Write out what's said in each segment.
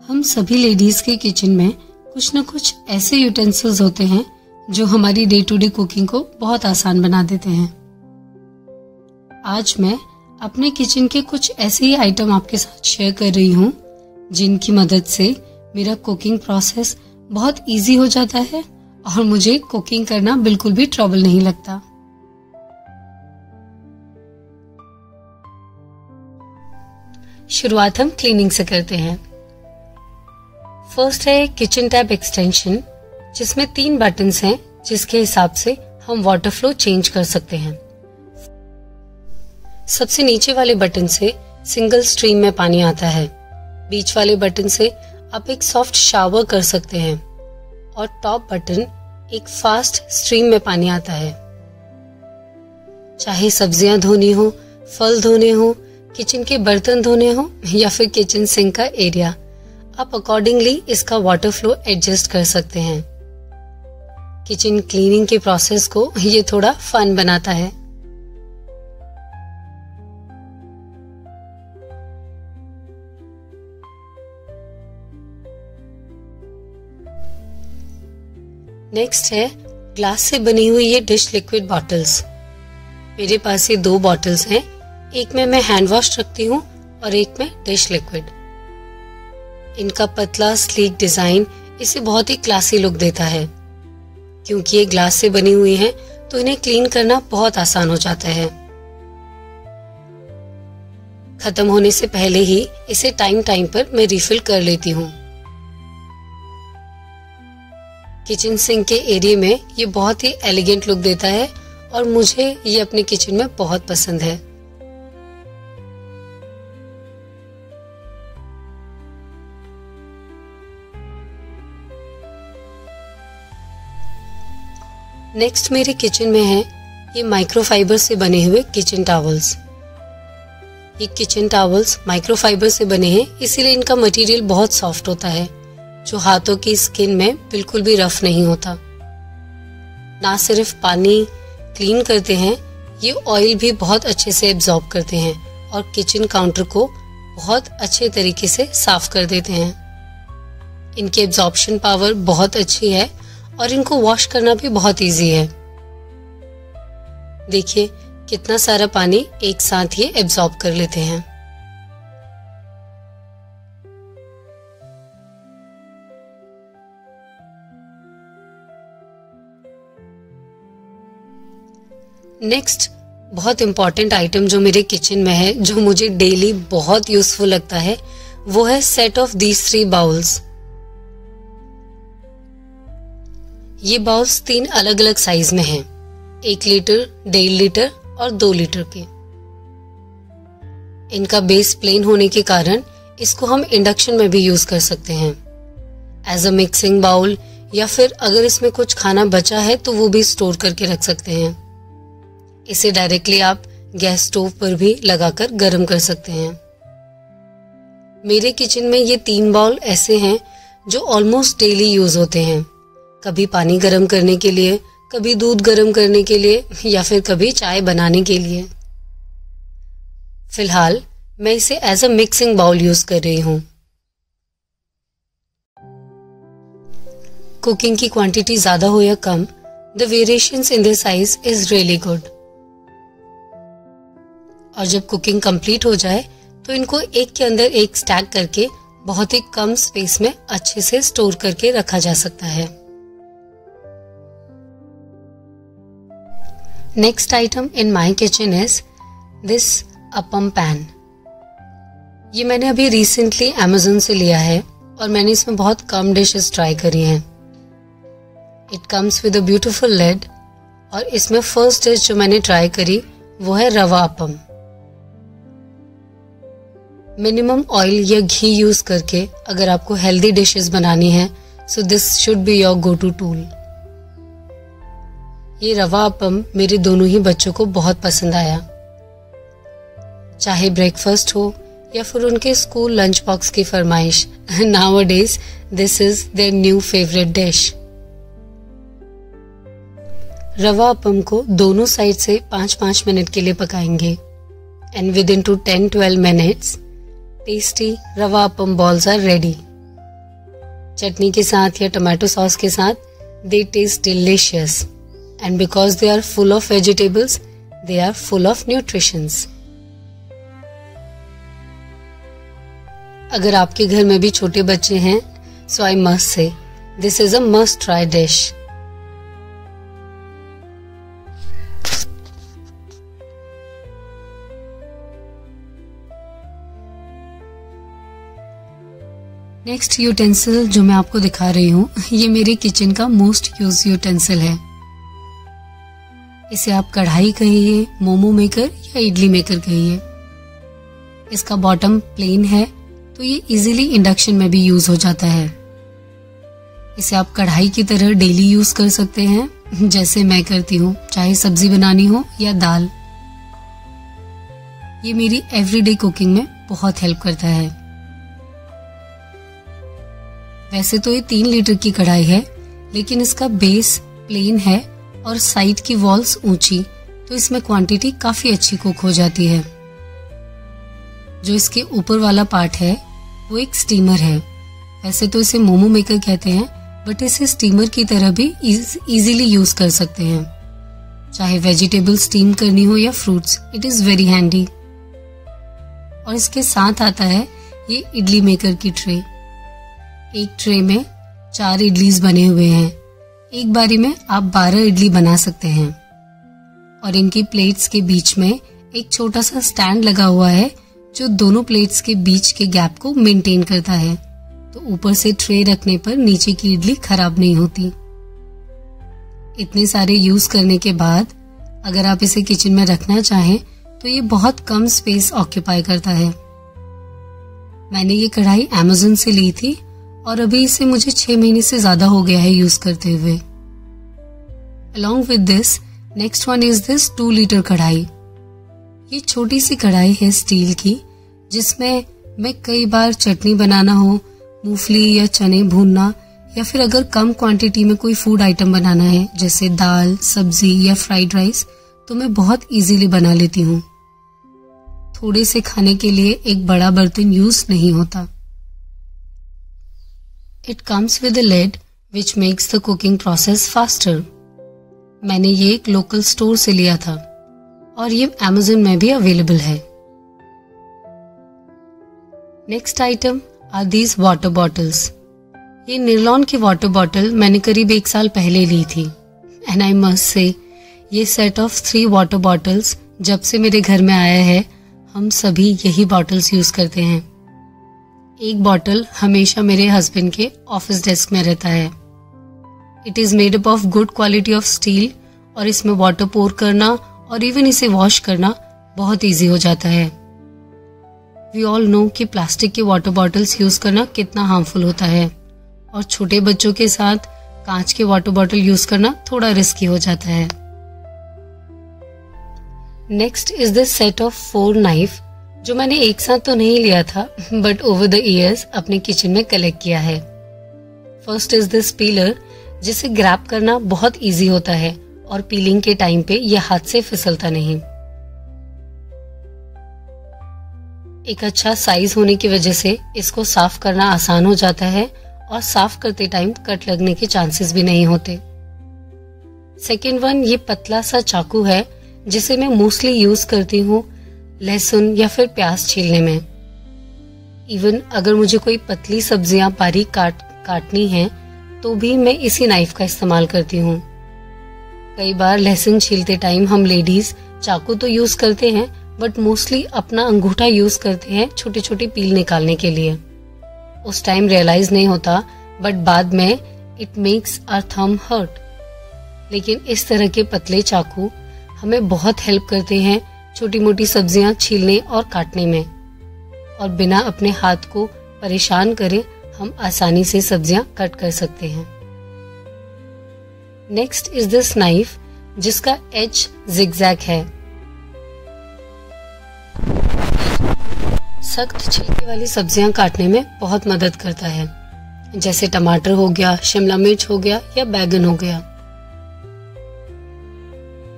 हम सभी लेडीज के किचन में कुछ न कुछ ऐसे यूटेंसिल्स होते हैं जो हमारी डे टू डे कुकिंग को बहुत आसान बना देते हैं। आज मैं अपने किचन के कुछ ऐसे ही आइटम आपके साथ शेयर कर रही हूँ जिनकी मदद से मेरा कुकिंग प्रोसेस बहुत इजी हो जाता है और मुझे कुकिंग करना बिल्कुल भी ट्रबल नहीं लगता। शुरुआत हम क्लीनिंग से करते हैं। फर्स्ट है किचन टैप एक्सटेंशन, जिसमें 3 बटन्स हैं जिसके हिसाब से हम वाटर फ्लो चेंज कर सकते हैं। सबसे नीचे वाले बटन से सिंगल स्ट्रीम में पानी आता है, बीच वाले बटन से आप एक सॉफ्ट शावर कर सकते हैं और टॉप बटन एक फास्ट स्ट्रीम में पानी आता है। चाहे सब्जियां धोनी हो, फल धोने हो, किचन के बर्तन धोने हो या फिर किचन सिंक का एरिया, आप अकॉर्डिंगली इसका वाटर फ्लो एडजस्ट कर सकते हैं। किचन क्लीनिंग के प्रोसेस को ये थोड़ा फन बनाता है। नेक्स्ट है ग्लास से बनी हुई ये डिश लिक्विड बॉटल्स। मेरे पास ये 2 बॉटल्स हैं, एक में मैं हैंड वॉश रखती हूँ और एक में डिश लिक्विड। इनका पतला स्लीक डिजाइन इसे बहुत ही क्लासी लुक देता है। क्योंकि ये ग्लास से बनी हुई हैं तो इन्हें क्लीन करना बहुत आसान हो जाता है। खत्म होने से पहले ही इसे टाइम टाइम पर मैं रिफिल कर लेती हूँ। किचन सिंक के एरिया में ये बहुत ही एलिगेंट लुक देता है और मुझे ये अपने किचन में बहुत पसंद है। नेक्स्ट मेरे किचन में है ये माइक्रोफाइबर से बने हुए किचन टॉवल्स। ये किचन टॉवल्स माइक्रोफाइबर से बने हैं, इसीलिए इनका मटेरियल बहुत सॉफ्ट होता है जो हाथों की स्किन में बिल्कुल भी रफ नहीं होता। ना सिर्फ पानी क्लीन करते हैं, ये ऑयल भी बहुत अच्छे से एब्जॉर्ब करते हैं और किचन काउंटर को बहुत अच्छे तरीके से साफ कर देते हैं। इनकी एब्जॉर्प्शन पावर बहुत अच्छी है और इनको वॉश करना भी बहुत इजी है। देखिए कितना सारा पानी एक साथ ये एब्जॉर्ब कर लेते हैं। नेक्स्ट बहुत इंपॉर्टेंट आइटम जो मेरे किचन में है, जो मुझे डेली बहुत यूजफुल लगता है, वो है सेट ऑफ दीज 3 बाउल्स। ये बाउल्स 3 अलग अलग साइज में हैं, 1 लीटर, 1.5 लीटर और 2 लीटर के। इनका बेस प्लेन होने के कारण इसको हम इंडक्शन में भी यूज कर सकते हैं एज अ मिक्सिंग बाउल, या फिर अगर इसमें कुछ खाना बचा है तो वो भी स्टोर करके रख सकते हैं। इसे डायरेक्टली आप गैस स्टोव पर भी लगाकर गर्म कर सकते हैं। मेरे किचन में ये 3 बाउल ऐसे हैं जो ऑलमोस्ट डेली यूज होते हैं, कभी पानी गर्म करने के लिए, कभी दूध गर्म करने के लिए या फिर कभी चाय बनाने के लिए। फिलहाल मैं इसे as a mixing bowl use कर रही हूँ। कुकिंग की क्वांटिटी ज्यादा हो या कम, the variations in the size is really good. और जब कुकिंग कंप्लीट हो जाए तो इनको एक के अंदर एक स्टैक करके बहुत ही कम स्पेस में अच्छे से स्टोर करके रखा जा सकता है। Next item in my kitchen is this appam pan. ये मैंने अभी रिसेंटली Amazon से लिया है और मैंने इसमें बहुत कम डिशेस ट्राई करी हैं। It comes with a beautiful lid और इसमें फर्स्ट डिश जो मैंने ट्राई करी वो है रवा अपम। मिनिमम ऑयल या घी यूज करके अगर आपको हेल्दी डिशेस बनानी है, so this should be your go to tool. ये रवा अपम मेरे दोनों ही बच्चों को बहुत पसंद आया। चाहे ब्रेकफास्ट हो या फिर उनके स्कूल लंच बॉक्स की फरमाइश, nowadays this is their new favourite dish. रवा अपम को दोनों साइड से 5-5 मिनट के लिए पकाएंगे and within to 10-12 minutes tasty rava appam balls are ready. Chutney के साथ या टमाटो सॉस के साथ they taste delicious and because they are full of vegetables they are full of nutritions. अगर आपके घर में भी छोटे बच्चे हैं so I must say this is a must try dish. Next utensil जो मैं आपको दिखा रही हूँ ये मेरे किचन का मोस्ट यूज यूटेंसिल है। इसे आप कढ़ाई कहिए, मोमो मेकर या इडली मेकर कहिए। इसका बॉटम प्लेन है तो ये इजीली इंडक्शन में भी यूज हो जाता है। इसे आप कढ़ाई की तरह डेली यूज कर सकते हैं जैसे मैं करती हूँ, चाहे सब्जी बनानी हो या दाल। ये मेरी एवरीडे कुकिंग में बहुत हेल्प करता है। वैसे तो ये 3 लीटर की कढ़ाई है लेकिन इसका बेस प्लेन है और साइड की वॉल्स ऊंची, तो इसमें क्वांटिटी काफी अच्छी कुक हो जाती है। जो इसके ऊपर वाला पार्ट है वो एक स्टीमर है। वैसे तो इसे मोमो मेकर कहते हैं बट इसे स्टीमर की तरह भी इजीली यूज कर सकते हैं, चाहे वेजिटेबल स्टीम करनी हो या fruits, it is very handy. और इसके साथ आता है ये इडली मेकर की ट्रे। एक ट्रे में 4 इडलीज बने हुए हैं। एक बारी में आप 12 इडली बना सकते हैं। और इनकी प्लेट्स के बीच में एक छोटा सा स्टैंड लगा हुआ है जो दोनों प्लेट्स के बीच के गैप को मेंटेन करता है, तो ऊपर से ट्रे रखने पर नीचे की इडली खराब नहीं होती। इतने सारे यूज करने के बाद अगर आप इसे किचन में रखना चाहें तो ये बहुत कम स्पेस ऑक्यूपाई करता है। मैंने ये कढ़ाई Amazon से ली थी और अभी इसे मुझे 6 महीने से ज्यादा हो गया है यूज करते हुए। Along with this, next one is this 2 litre कढ़ाई। ये छोटी सी कढ़ाई है स्टील की जिसमें मैं कई बार चटनी बनाना हो, मूंगफली या चने भूनना, या फिर अगर कम क्वांटिटी में कोई फूड आइटम बनाना है जैसे दाल, सब्जी या फ्राइड राइस, तो मैं बहुत इजीली बना लेती हूँ। थोड़े से खाने के लिए एक बड़ा बर्तन यूज नहीं होता। It comes with a lid which makes the cooking process faster. मैंने ये एक लोकल स्टोर से लिया था और ये Amazon में भी अवेलेबल है। Next item are these water bottles. ये निरलॉन की वाटर बॉटल मैंने करीब 1 साल पहले ली थी एंड आई मस्ट से ये सेट ऑफ 3 वाटर बॉटल्स जब से मेरे घर में आया है हम सभी यही बॉटल्स यूज करते हैं। एक बॉटल हमेशा मेरे हस्बैंड के ऑफिस डेस्क में रहता है। It is made up of good quality of steel और इसमें वाटर पोर करना और इवन इसे वॉश करना बहुत इजी हो जाता है। वी ऑल नो कि प्लास्टिक के वाटर बॉटल्स यूज करना कितना हार्मफुल होता है और छोटे बच्चों के साथ कांच के वाटर बॉटल यूज करना थोड़ा रिस्की हो जाता है। Next is the set of 4 knife जो मैंने एक साथ तो नहीं लिया था बट ओवर द ईयर्स अपने किचन में कलेक्ट किया है। फर्स्ट इज दिस पीलर जिसे ग्रैब करना बहुत इजी होता है और पीलिंग के टाइम पे यह हाथ से फिसलता नहीं। एक अच्छा साइज होने की वजह से इसको साफ करना आसान हो जाता है और साफ करते टाइम कट लगने के चांसेस भी नहीं होते। सेकेंड वन ये पतला सा चाकू है जिसे मैं मोस्टली यूज करती हूँ लहसुन या फिर प्याज छीलने में। इवन अगर मुझे कोई पतली सब्जियां बारीक काटनी है तो भी मैं इसी नाइफ का इस्तेमाल करती हूँ। कई बार लहसुन छीलते टाइम हम लेडीज चाकू तो यूज करते हैं बट मोस्टली अपना अंगूठा यूज करते हैं छोटे छोटे पील निकालने के लिए। उस टाइम रियलाइज नहीं होता बट बाद में it makes our thumb hurt. लेकिन इस तरह के पतले चाकू हमें बहुत हेल्प करते हैं छोटी मोटी सब्जियां छीलने और काटने में, और बिना अपने हाथ को परेशान करे हम आसानी से सब्जियां कट कर सकते हैं। नेक्स्ट इज दिस नाइफ जिसका एज जिगजैग है। सख्त छिलके वाली सब्जियां काटने में बहुत मदद करता है, जैसे टमाटर हो गया, शिमला मिर्च हो गया या बैगन हो गया।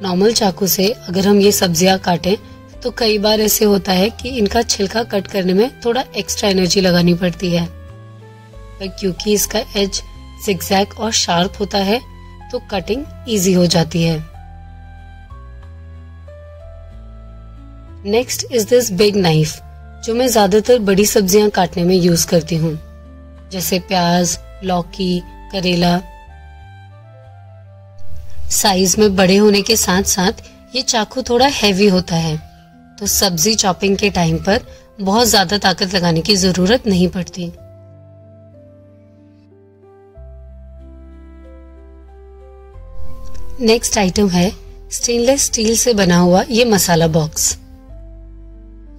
नॉर्मल चाकू से अगर हम ये सब्जियां काटें तो कई बार ऐसे होता है कि इनका छिलका कट करने में थोड़ा एक्स्ट्रा एनर्जी लगानी पड़ती है। पर क्योंकि इसका एज जिगजैग और शार्प होता है तो कटिंग इजी हो जाती है। Next is this big knife, जो मैं ज्यादातर बड़ी सब्जियां काटने में यूज करती हूँ, जैसे प्याज, लौकी, करेला। साइज में बड़े होने के साथ साथ ये चाकू थोड़ा हैवी होता है, तो सब्जी चॉपिंग के टाइम पर बहुत ज्यादा ताकत लगाने की जरूरत नहीं पड़ती। नेक्स्ट आइटम है स्टेनलेस स्टील से बना हुआ ये मसाला बॉक्स।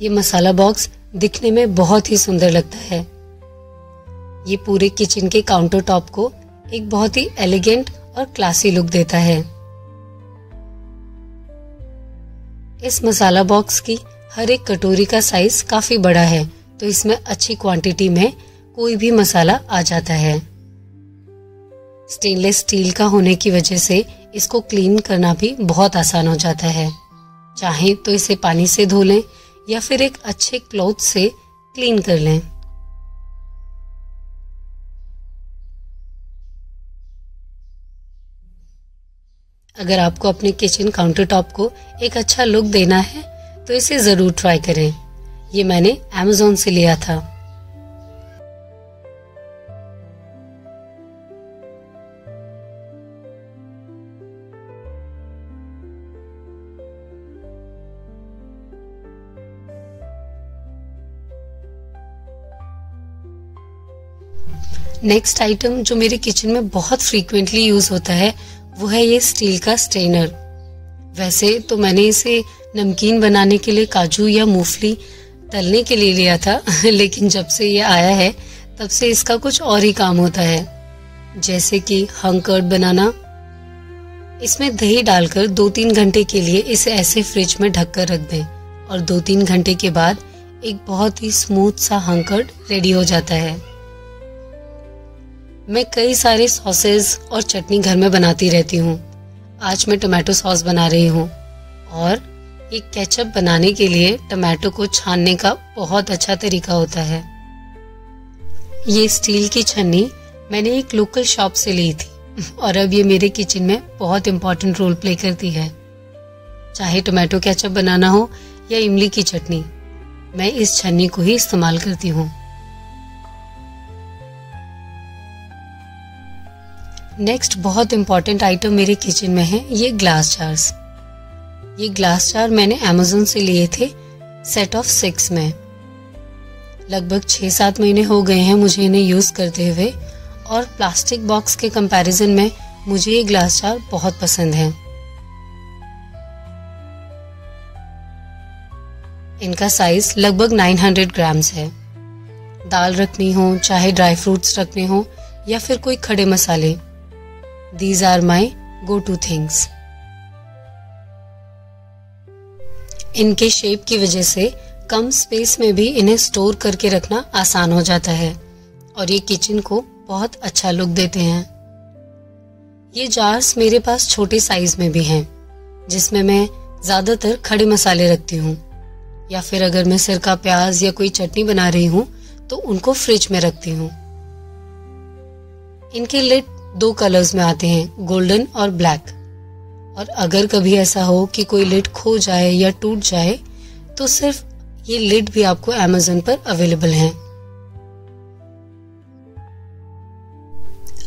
ये मसाला बॉक्स दिखने में बहुत ही सुंदर लगता है। ये पूरे किचन के काउंटर टॉप को एक बहुत ही एलिगेंट और क्लासी लुक देता है। इस मसाला बॉक्स की हर एक कटोरी का साइज काफी बड़ा है, तो इसमें अच्छी क्वांटिटी में कोई भी मसाला आ जाता है। स्टेनलेस स्टील का होने की वजह से इसको क्लीन करना भी बहुत आसान हो जाता है। चाहे तो इसे पानी से धो लें या फिर एक अच्छे क्लॉथ से क्लीन कर लें। अगर आपको अपने किचन काउंटर टॉप को एक अच्छा लुक देना है तो इसे जरूर ट्राई करें। ये मैंने Amazon से लिया था। नेक्स्ट आइटम जो मेरे किचन में बहुत फ्रीक्वेंटली यूज होता है वो है ये स्टील का स्ट्रेनर। वैसे तो मैंने इसे नमकीन बनाने के लिए काजू या मूंगफली तलने के लिए लिया था लेकिन जब से ये आया है तब से इसका कुछ और ही काम होता है, जैसे कि हंग कर्ड बनाना। इसमें दही डालकर 2-3 घंटे के लिए इसे ऐसे फ्रिज में ढक कर रख दें और 2-3 घंटे के बाद एक बहुत ही स्मूथ सा हंग कर्ड रेडी हो जाता है। मैं कई सारे सॉसेस और चटनी घर में बनाती रहती हूँ। आज मैं टोमेटो सॉस बना रही हूँ और एक केचप बनाने के लिए टोमेटो को छानने का बहुत अच्छा तरीका होता है। ये स्टील की छन्नी मैंने एक लोकल शॉप से ली थी और अब ये मेरे किचन में बहुत इम्पोर्टेंट रोल प्ले करती है। चाहे टोमेटो केचप बनाना हो या इमली की चटनी, मैं इस छन्नी को ही इस्तेमाल करती हूँ। नेक्स्ट बहुत इम्पोर्टेंट आइटम मेरे किचन में है ये ग्लास जार्स। ये ग्लास जार मैंने Amazon से लिए थे सेट ऑफ 6 में। लगभग 6-7 महीने हो गए हैं मुझे इन्हें यूज करते हुए और प्लास्टिक बॉक्स के कंपैरिजन में मुझे ये ग्लास जार बहुत पसंद है। इनका साइज लगभग 900 ग्राम्स है। दाल रखनी हो, चाहे ड्राई फ्रूट्स रखने हो या फिर कोई खड़े मसाले, These are my go-to things. इनके शेप की वजह से कम स्पेस में भी इन्हें स्टोर करके रखना आसान हो जाता है और ये किचन को बहुत अच्छा लुक देते हैं। ये जार्स मेरे पास छोटे साइज में भी हैं, जिसमें मैं ज्यादातर खड़े मसाले रखती हूँ या फिर अगर मैं सिरका, प्याज या कोई चटनी बना रही हूँ तो उनको फ्रिज में रखती हूँ। इनके लिड 2 कलर्स में आते हैं, गोल्डन और ब्लैक। और अगर कभी ऐसा हो कि कोई लिड खो जाए या टूट जाए तो सिर्फ ये लिड भी आपको Amazon पर अवेलेबल हैं।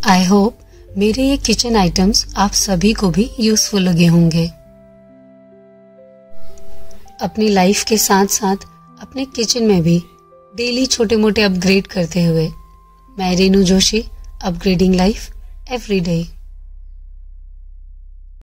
आई होप मेरे ये किचन आइटम्स आप सभी को भी यूजफुल लगे होंगे। अपनी लाइफ के साथ साथ अपने किचन में भी डेली छोटे मोटे अपग्रेड करते हुए मैं Renu Joshi, upgrading life every day।